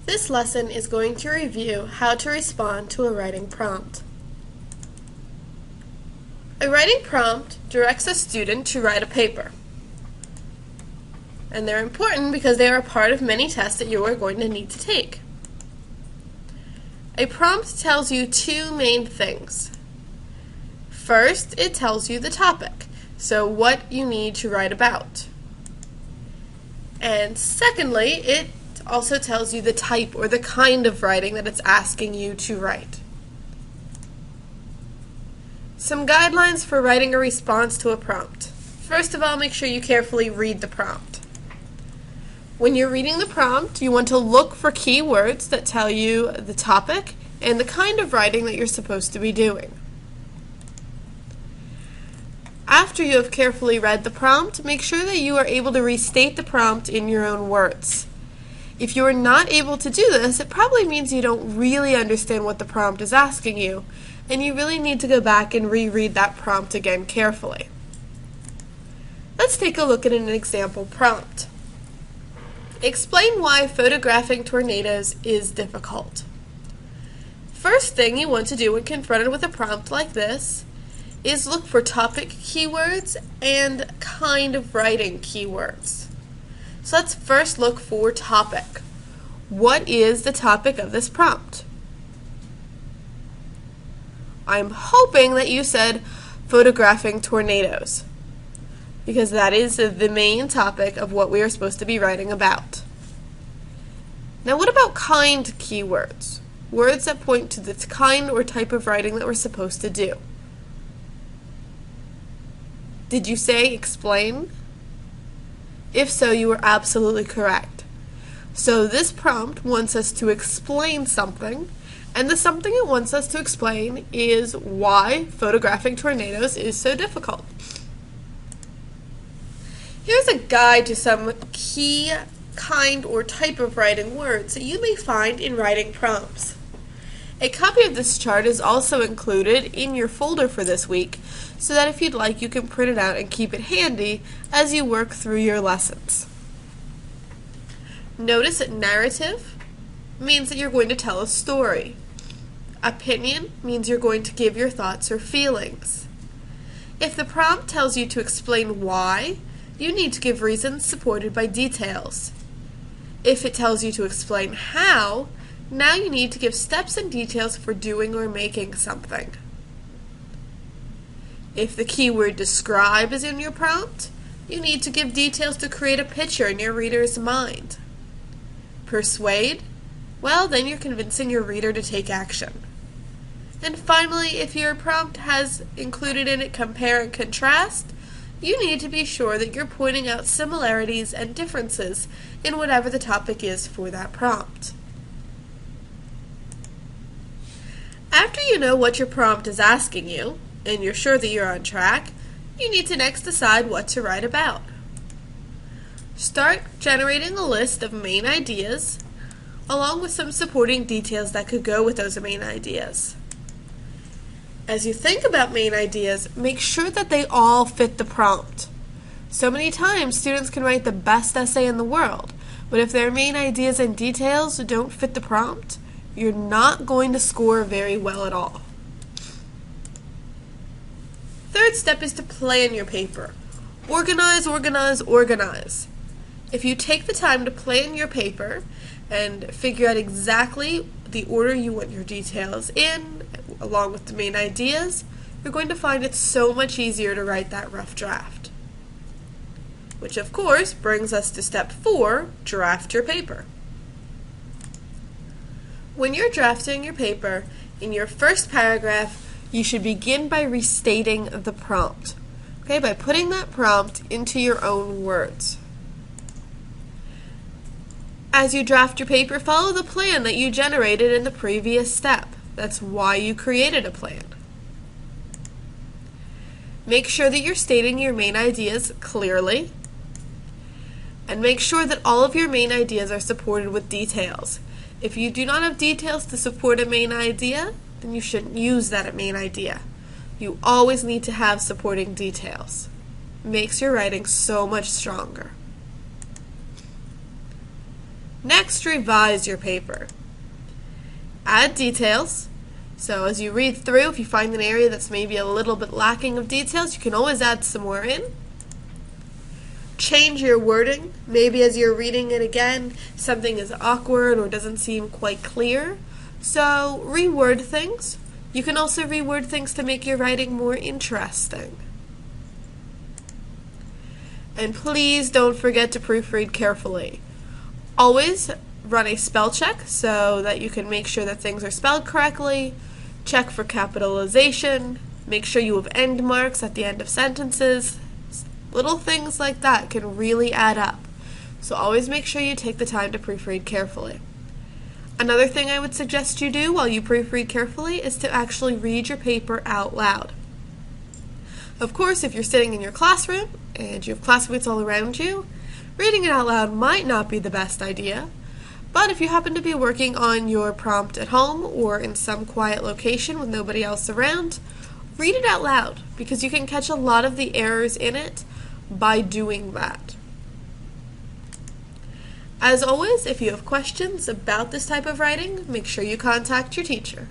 This lesson is going to review how to respond to a writing prompt. A writing prompt directs a student to write a paper. And they're important because they are a part of many tests that you are going to need to take. A prompt tells you two main things. First, it tells you the topic, so what you need to write about. And secondly, it also tells you the type or the kind of writing that it's asking you to write. Some guidelines for writing a response to a prompt. First of all, make sure you carefully read the prompt. When you're reading the prompt, you want to look for keywords that tell you the topic and the kind of writing that you're supposed to be doing. After you have carefully read the prompt, make sure that you are able to restate the prompt in your own words. If you are not able to do this, it probably means you don't really understand what the prompt is asking you, and you really need to go back and reread that prompt again carefully. Let's take a look at an example prompt. Explain why photographing tornadoes is difficult. First thing you want to do when confronted with a prompt like this is look for topic keywords and kind of writing keywords. So let's first look for topic. What is the topic of this prompt? I'm hoping that you said photographing tornadoes, because that is the main topic of what we are supposed to be writing about. Now, what about kind keywords? Words that point to the kind or type of writing that we're supposed to do. Did you say explain? If so, you are absolutely correct. So this prompt wants us to explain something, and the something it wants us to explain is why photographing tornadoes is so difficult. Here's a guide to some key, kind, or type of writing words that you may find in writing prompts. A copy of this chart is also included in your folder for this week, so that if you'd like, you can print it out and keep it handy as you work through your lessons. Notice that narrative means that you're going to tell a story. Opinion means you're going to give your thoughts or feelings. If the prompt tells you to explain why, you need to give reasons supported by details. If it tells you to explain how, now you need to give steps and details for doing or making something. If the keyword describe is in your prompt, you need to give details to create a picture in your reader's mind. Persuade? Well, then you're convincing your reader to take action. And finally, if your prompt has included in it compare and contrast, you need to be sure that you're pointing out similarities and differences in whatever the topic is for that prompt. After you know what your prompt is asking you, and you're sure that you're on track, you need to next decide what to write about. Start generating a list of main ideas, along with some supporting details that could go with those main ideas. As you think about main ideas, make sure that they all fit the prompt. So many times, students can write the best essay in the world, but if their main ideas and details don't fit the prompt, you're not going to score very well at all. Third step is to plan your paper. Organize, organize, organize. If you take the time to plan your paper and figure out exactly the order you want your details in, along with the main ideas, you're going to find it so much easier to write that rough draft. Which, of course, brings us to step 4, draft your paper. When you're drafting your paper, in your first paragraph, you should begin by restating the prompt, okay, by putting that prompt into your own words. As you draft your paper, follow the plan that you generated in the previous step. That's why you created a plan. Make sure that you're stating your main ideas clearly, and make sure that all of your main ideas are supported with details. If you do not have details to support a main idea, then you shouldn't use that main idea. You always need to have supporting details. It makes your writing so much stronger. Next, revise your paper. Add details. So as you read through, if you find an area that's maybe a little bit lacking of details, you can always add some more in. Change your wording. Maybe as you're reading it again, something is awkward or doesn't seem quite clear. So reword things. You can also reword things to make your writing more interesting. And please don't forget to proofread carefully. Always run a spell check so that you can make sure that things are spelled correctly. Check for capitalization. Make sure you have end marks at the end of sentences. Little things like that can really add up. So always make sure you take the time to proofread carefully. Another thing I would suggest you do while you proofread carefully is to actually read your paper out loud. Of course, if you're sitting in your classroom and you have classmates all around you, reading it out loud might not be the best idea. But if you happen to be working on your prompt at home or in some quiet location with nobody else around, read it out loud because you can catch a lot of the errors in it by doing that. As always, if you have questions about this type of writing, make sure you contact your teacher.